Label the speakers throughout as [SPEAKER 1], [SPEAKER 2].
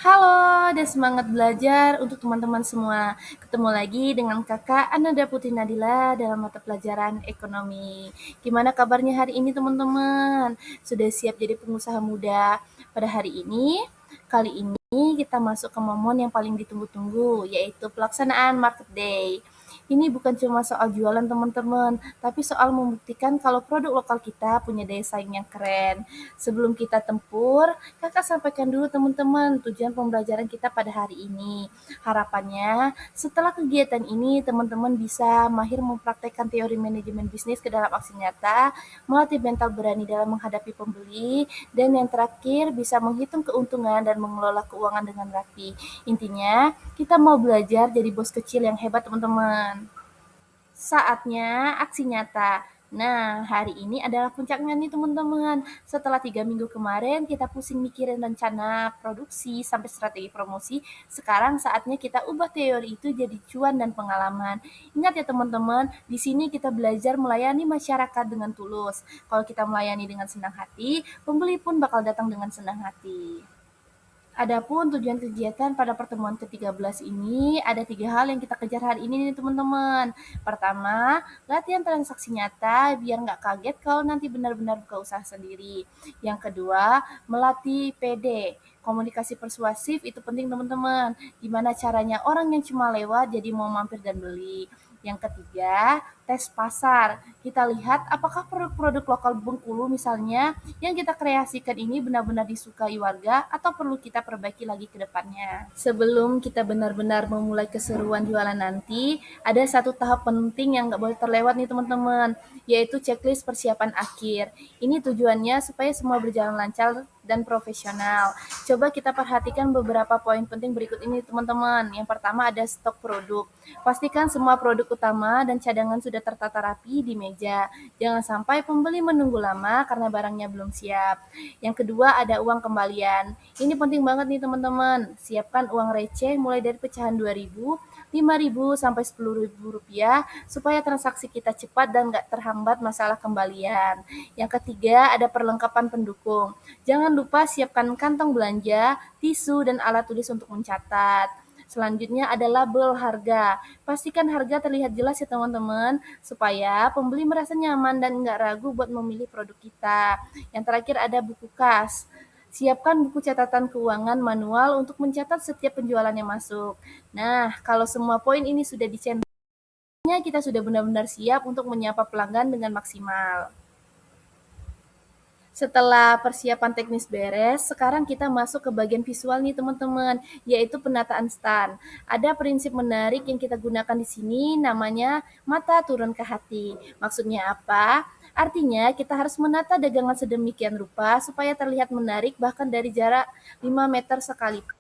[SPEAKER 1] Halo, dan semangat belajar untuk teman-teman semua. Ketemu lagi dengan kakak Ananda Putri Nadila dalam mata pelajaran ekonomi. Gimana kabarnya hari ini teman-teman? Sudah siap jadi pengusaha muda? Pada hari ini, kali ini kita masuk ke momen yang paling ditunggu-tunggu, yaitu pelaksanaan Market Day. Ini bukan cuma soal jualan teman-teman, tapi soal membuktikan kalau produk lokal kita punya daya saing yang keren. Sebelum kita tempur, kakak sampaikan dulu teman-teman tujuan pembelajaran kita pada hari ini. Harapannya, setelah kegiatan ini teman-teman bisa mahir mempraktekkan teori manajemen bisnis ke dalam aksi nyata, melatih mental berani dalam menghadapi pembeli, dan yang terakhir bisa menghitung keuntungan dan mengelola keuangan dengan rapi. Intinya, kita mau belajar jadi bos kecil yang hebat teman-teman. Saatnya aksi nyata. Nah, hari ini adalah puncaknya nih teman-teman. Setelah 3 minggu kemarin kita pusing mikirin rencana produksi sampai strategi promosi, sekarang saatnya kita ubah teori itu jadi cuan dan pengalaman. Ingat ya teman-teman, di sini kita belajar melayani masyarakat dengan tulus. Kalau kita melayani dengan senang hati, pembeli pun bakal datang dengan senang hati. Adapun tujuan kegiatan pada pertemuan ke-13 ini, ada 3 hal yang kita kejar hari ini nih teman-teman. Pertama, latihan transaksi nyata biar nggak kaget kalau nanti benar-benar buka usaha sendiri. Yang kedua, melatih PD. Komunikasi persuasif itu penting teman-teman. Gimana caranya orang yang cuma lewat jadi mau mampir dan beli. Yang ketiga, tes pasar. Kita lihat apakah produk-produk lokal Bengkulu misalnya yang kita kreasikan ini benar-benar disukai warga atau perlu kita perbaiki lagi ke depannya. Sebelum kita benar-benar memulai keseruan jualan nanti, ada satu tahap penting yang nggak boleh terlewat nih teman-teman, yaitu checklist persiapan akhir. Ini tujuannya supaya semua berjalan lancar dan profesional. Coba kita perhatikan beberapa poin penting berikut ini teman-teman. Yang pertama ada stok produk. Pastikan semua produk utama dan cadangan sudah tertata rapi di meja. Jangan sampai pembeli menunggu lama karena barangnya belum siap. Yang kedua ada uang kembalian. Ini penting banget nih teman-teman. Siapkan uang receh mulai dari pecahan 2.000, 5.000 sampai 10.000 rupiah supaya transaksi kita cepat dan nggak terhambat masalah kembalian. Yang ketiga ada perlengkapan pendukung. Jangan lupa siapkan kantong belanja, tisu, dan alat tulis untuk mencatat. Selanjutnya ada label harga. Pastikan harga terlihat jelas ya teman-teman, supaya pembeli merasa nyaman dan nggak ragu buat memilih produk kita. Yang terakhir ada buku kas. Siapkan buku catatan keuangan manual untuk mencatat setiap penjualan yang masuk. Nah, kalau semua poin ini sudah dicetak, kita sudah benar-benar siap untuk menyapa pelanggan dengan maksimal. Setelah persiapan teknis beres, sekarang kita masuk ke bagian visual nih teman-teman, yaitu penataan stand. Ada prinsip menarik yang kita gunakan di sini namanya mata turun ke hati. Maksudnya apa? Artinya kita harus menata dagangan sedemikian rupa supaya terlihat menarik bahkan dari jarak 5 meter sekalipun.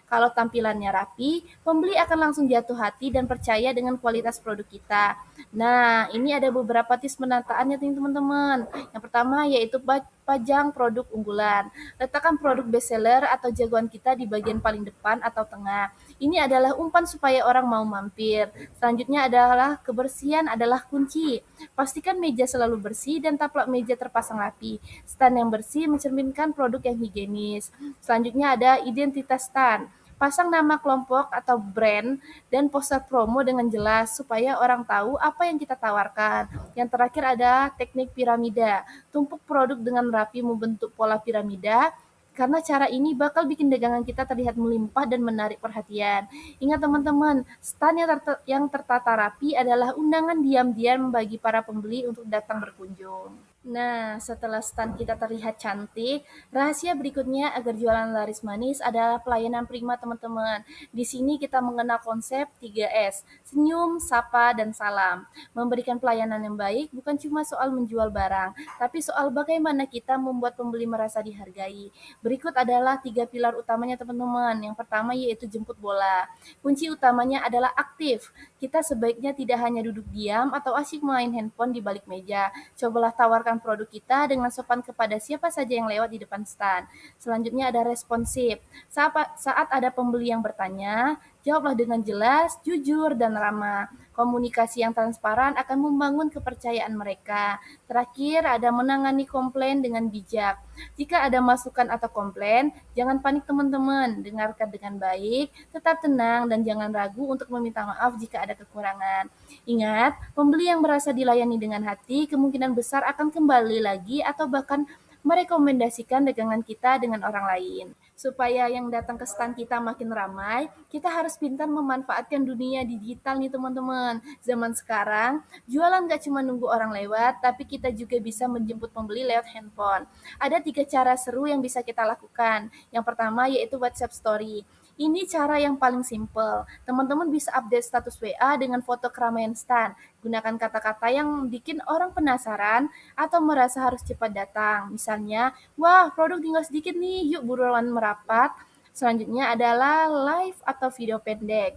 [SPEAKER 1] Kalau tampilannya rapi, pembeli akan langsung jatuh hati dan percaya dengan kualitas produk kita. Nah, ini ada beberapa tips penataannya nih teman-teman. Yang pertama yaitu pajang produk unggulan. Letakkan produk bestseller atau jagoan kita di bagian paling depan atau tengah. Ini adalah umpan supaya orang mau mampir. Selanjutnya adalah kebersihan adalah kunci. Pastikan meja selalu bersih dan taplak meja terpasang rapi. Stand yang bersih mencerminkan produk yang higienis. Selanjutnya ada identitas stand. Pasang nama kelompok atau brand dan poster promo dengan jelas supaya orang tahu apa yang kita tawarkan. Yang terakhir ada teknik piramida. Tumpuk produk dengan rapi membentuk pola piramida karena cara ini bakal bikin dagangan kita terlihat melimpah dan menarik perhatian. Ingat teman-teman, stand yang tertata rapi adalah undangan diam-diam bagi para pembeli untuk datang berkunjung. Nah, setelah stand kita terlihat cantik, rahasia berikutnya agar jualan laris manis adalah pelayanan prima teman-teman. Di sini kita mengenal konsep 3S, senyum, sapa, dan salam. Memberikan pelayanan yang baik bukan cuma soal menjual barang, tapi soal bagaimana kita membuat pembeli merasa dihargai. Berikut adalah 3 pilar utamanya teman-teman. Yang pertama yaitu jemput bola. Kunci utamanya adalah aktif. Kita sebaiknya tidak hanya duduk diam atau asyik main handphone di balik meja. Cobalah tawarkan produk kita dengan sopan kepada siapa saja yang lewat di depan stand. Selanjutnya ada responsif. Saat ada pembeli yang bertanya, Jawablah dengan jelas, jujur, dan ramah. Komunikasi yang transparan akan membangun kepercayaan mereka. Terakhir, ada menangani komplain dengan bijak. Jika ada masukan atau komplain, jangan panik teman-teman. Dengarkan dengan baik, tetap tenang, dan jangan ragu untuk meminta maaf jika ada kekurangan. Ingat, pembeli yang merasa dilayani dengan hati kemungkinan besar akan kembali lagi atau bahkan merekomendasikan dagangan kita dengan orang lain. Supaya yang datang ke stand kita makin ramai, kita harus pintar memanfaatkan dunia digital nih teman-teman. Zaman sekarang, jualan gak cuma nunggu orang lewat, tapi kita juga bisa menjemput pembeli lewat handphone. Ada 3 cara seru yang bisa kita lakukan. Yang pertama yaitu WhatsApp Story. Ini cara yang paling simple. Teman-teman bisa update status WA dengan foto keramaian stand. Gunakan kata-kata yang bikin orang penasaran atau merasa harus cepat datang. Misalnya, wah produk tinggal sedikit nih, yuk buruan merapat. Selanjutnya adalah live atau video pendek.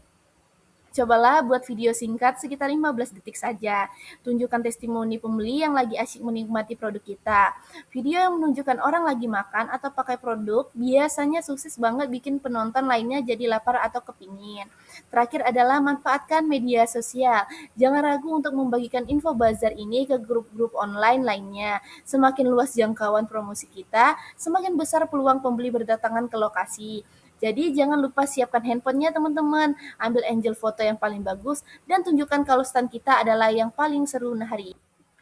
[SPEAKER 1] Cobalah buat video singkat sekitar 15 detik saja. Tunjukkan testimoni pembeli yang lagi asyik menikmati produk kita. Video yang menunjukkan orang lagi makan atau pakai produk biasanya sukses banget bikin penonton lainnya jadi lapar atau kepingin. Terakhir adalah manfaatkan media sosial. Jangan ragu untuk membagikan info bazar ini ke grup-grup online lainnya. Semakin luas jangkauan promosi kita, semakin besar peluang pembeli berdatangan ke lokasi. Jadi jangan lupa siapkan handphonenya teman-teman, ambil angel foto yang paling bagus, dan tunjukkan kalau stand kita adalah yang paling seru hari ini.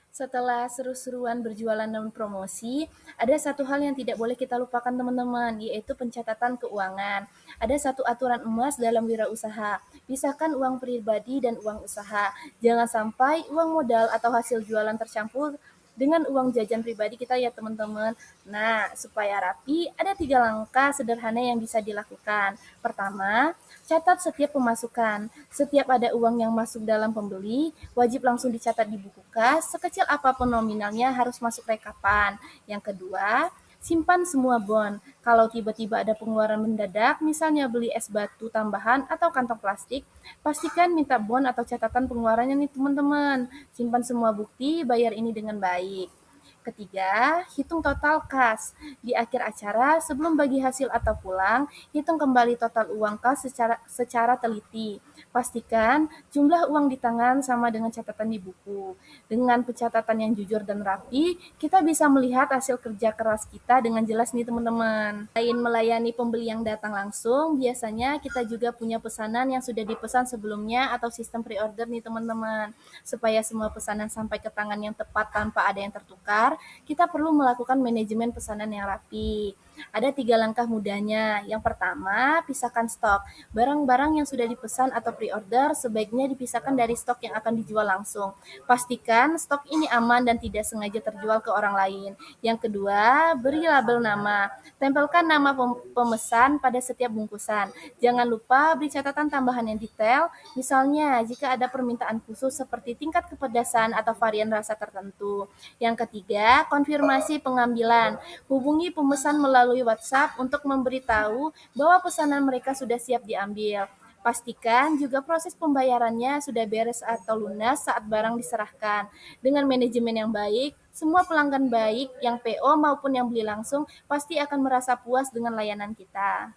[SPEAKER 1] Setelah seru-seruan berjualan dan promosi, ada satu hal yang tidak boleh kita lupakan teman-teman, yaitu pencatatan keuangan. Ada satu aturan emas dalam wirausaha, pisahkan uang pribadi dan uang usaha. Jangan sampai uang modal atau hasil jualan tercampur dengan uang jajan pribadi kita ya teman-teman. Nah, supaya rapi, ada 3 langkah sederhana yang bisa dilakukan. Pertama, catat setiap pemasukan. Setiap ada uang yang masuk dalam pembeli, wajib langsung dicatat di buku kas, sekecil apapun nominalnya harus masuk rekapan. Yang kedua, simpan semua bon. Kalau tiba-tiba ada pengeluaran mendadak, misalnya beli es batu tambahan atau kantong plastik, pastikan minta bon atau catatan pengeluarannya nih teman-teman. Simpan semua bukti, bayar ini dengan baik. Ketiga, hitung total kas. Di akhir acara, sebelum bagi hasil atau pulang, hitung kembali total uang kas secara teliti. Pastikan jumlah uang di tangan sama dengan catatan di buku. Dengan pencatatan yang jujur dan rapi, kita bisa melihat hasil kerja keras kita dengan jelas nih teman-teman. Selain melayani pembeli yang datang langsung, biasanya kita juga punya pesanan yang sudah dipesan sebelumnya atau sistem pre-order nih teman-teman. Supaya semua pesanan sampai ke tangan yang tepat tanpa ada yang tertukar, kita perlu melakukan manajemen pesanan yang rapi. Ada 3 langkah mudahnya. Yang pertama, pisahkan stok. Barang-barang yang sudah dipesan atau pre-order sebaiknya dipisahkan dari stok yang akan dijual langsung. Pastikan stok ini aman dan tidak sengaja terjual ke orang lain. Yang kedua, beri label nama. Tempelkan nama pemesan pada setiap bungkusan. Jangan lupa beri catatan tambahan yang detail, misalnya jika ada permintaan khusus seperti tingkat kepedasan atau varian rasa tertentu. Yang ketiga, konfirmasi pengambilan. Hubungi pemesan melalui WhatsApp untuk memberitahu bahwa pesanan mereka sudah siap diambil. Pastikan juga proses pembayarannya sudah beres atau lunas saat barang diserahkan. Dengan manajemen yang baik, semua pelanggan baik yang PO maupun yang beli langsung pasti akan merasa puas dengan layanan kita.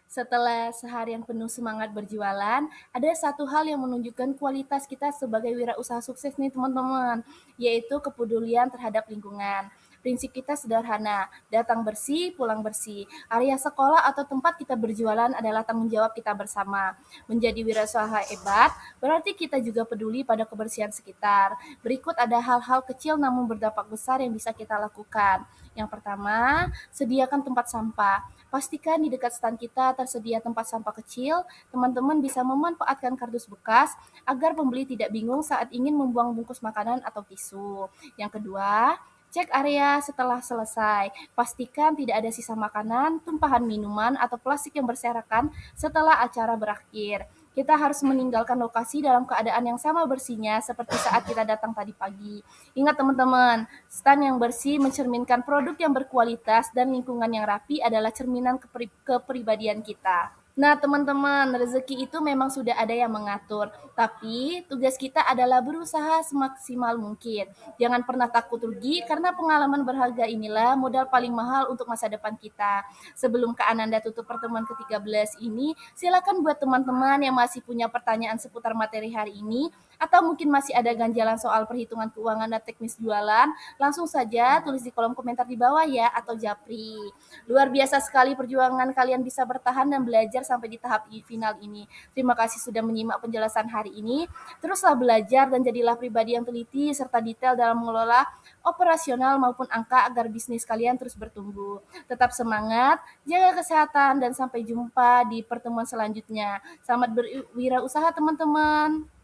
[SPEAKER 1] Setelah seharian penuh semangat berjualan, ada satu hal yang menunjukkan kualitas kita sebagai wirausaha sukses nih teman-teman, yaitu kepedulian terhadap lingkungan. Prinsip kita sederhana, datang bersih, pulang bersih. Area sekolah atau tempat kita berjualan adalah tanggung jawab kita bersama. Menjadi wirausaha hebat, berarti kita juga peduli pada kebersihan sekitar. Berikut ada hal-hal kecil namun berdampak besar yang bisa kita lakukan. Yang pertama, sediakan tempat sampah. Pastikan di dekat stand kita tersedia tempat sampah kecil, teman-teman bisa memanfaatkan kardus bekas agar pembeli tidak bingung saat ingin membuang bungkus makanan atau tisu. Yang kedua, cek area setelah selesai. Pastikan tidak ada sisa makanan, tumpahan minuman, atau plastik yang berserakan setelah acara berakhir. Kita harus meninggalkan lokasi dalam keadaan yang sama bersihnya seperti saat kita datang tadi pagi. Ingat teman-teman, stand yang bersih mencerminkan produk yang berkualitas dan lingkungan yang rapi adalah cerminan kepribadian kita. Nah, teman-teman, rezeki itu memang sudah ada yang mengatur, tapi tugas kita adalah berusaha semaksimal mungkin. Jangan pernah takut rugi, karena pengalaman berharga inilah modal paling mahal untuk masa depan kita. Sebelum Kak Ananda tutup pertemuan ke-13 ini, silakan buat teman-teman yang masih punya pertanyaan seputar materi hari ini, atau mungkin masih ada ganjalan soal perhitungan keuangan dan teknis jualan, langsung saja tulis di kolom komentar di bawah ya, atau japri. Luar biasa sekali perjuangan kalian bisa bertahan dan belajar sampai di tahap final ini. Terima kasih sudah menyimak penjelasan hari ini. Teruslah belajar dan jadilah pribadi yang teliti serta detail dalam mengelola operasional maupun angka agar bisnis kalian terus bertumbuh. Tetap semangat, jaga kesehatan, dan sampai jumpa di pertemuan selanjutnya. Selamat berwirausaha teman-teman.